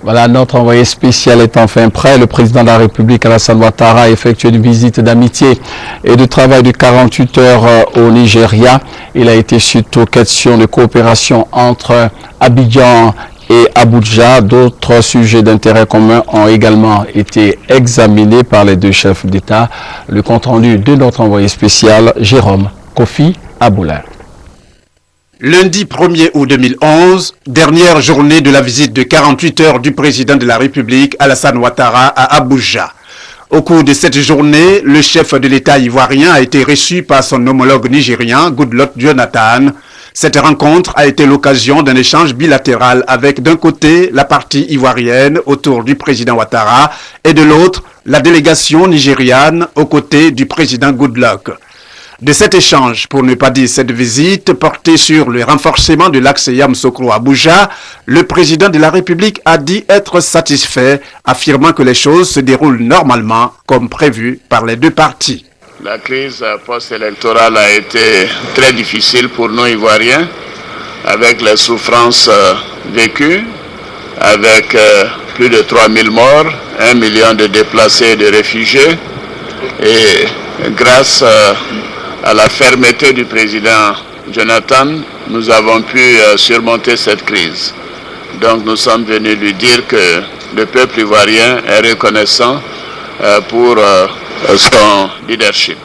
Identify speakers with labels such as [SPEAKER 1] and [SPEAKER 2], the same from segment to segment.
[SPEAKER 1] Voilà, notre envoyé spécial est enfin prêt. Le président de la République, Alassane Ouattara, a effectué une visite d'amitié et de travail de 48 heures au Nigeria. Il a été suite aux questions de coopération entre Abidjan et Abuja. D'autres sujets d'intérêt commun ont également été examinés par les deux chefs d'État. Le compte-rendu de notre envoyé spécial, Jérôme Kofi Aboulin.
[SPEAKER 2] Lundi 1er août 2011, dernière journée de la visite de 48 heures du président de la République, Alassane Ouattara, à Abuja. Au cours de cette journée, le chef de l'État ivoirien a été reçu par son homologue nigérien, Goodluck Jonathan. Cette rencontre a été l'occasion d'un échange bilatéral avec d'un côté la partie ivoirienne autour du président Ouattara et de l'autre la délégation nigériane aux côtés du président Goodluck. De cet échange, pour ne pas dire cette visite, portée sur le renforcement de l'axe Yamoussoukro-Abuja, le président de la République a dit être satisfait, affirmant que les choses se déroulent normalement comme prévu par les deux parties.
[SPEAKER 3] La crise post-électorale a été très difficile pour nous Ivoiriens, avec les souffrances vécues, avec plus de 3000 morts, 1 million de déplacés et de réfugiés, et grâce à la fermeté du président Jonathan, nous avons pu surmonter cette crise. Donc nous sommes venus lui dire que le peuple ivoirien est reconnaissant pour son leadership.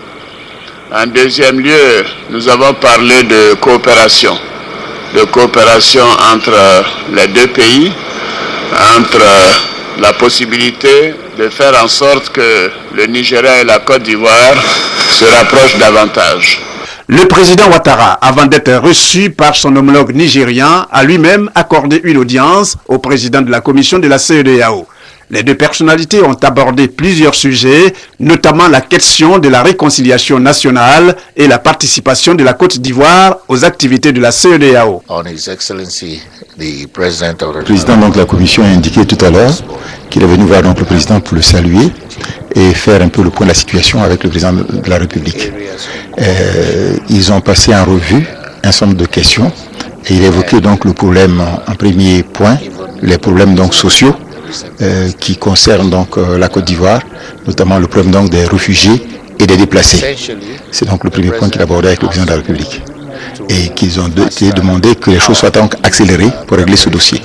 [SPEAKER 3] En deuxième lieu, nous avons parlé de coopération entre les deux pays, entre la possibilité de faire en sorte que le Nigeria et la Côte d'Ivoire se rapprochent davantage.
[SPEAKER 2] Le président Ouattara, avant d'être reçu par son homologue nigérien, a lui-même accordé une audience au président de la commission de la CEDEAO. Les deux personnalités ont abordé plusieurs sujets, notamment la question de la réconciliation nationale et la participation de la Côte d'Ivoire aux activités de la CEDEAO.
[SPEAKER 4] Le président de la commission a indiqué tout à l'heure qu'il est venu voir donc le président pour le saluer et faire un peu le point de la situation avec le président de la République. Ils ont passé en revue un certain nombre de questions et il a évoqué donc le problème en premier point, les problèmes donc sociaux qui concernent donc la Côte d'Ivoire, notamment le problème donc des réfugiés et des déplacés. C'est donc le premier point qu'il a abordé avec le président de la République et qu'ils ont demandé que les choses soient donc accélérées pour régler ce dossier.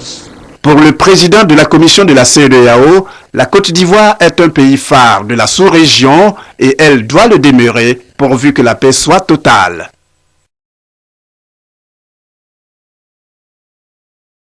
[SPEAKER 2] Pour le président de la commission de la CEDEAO, la Côte d'Ivoire est un pays phare de la sous-région et elle doit le demeurer pourvu que la paix soit totale.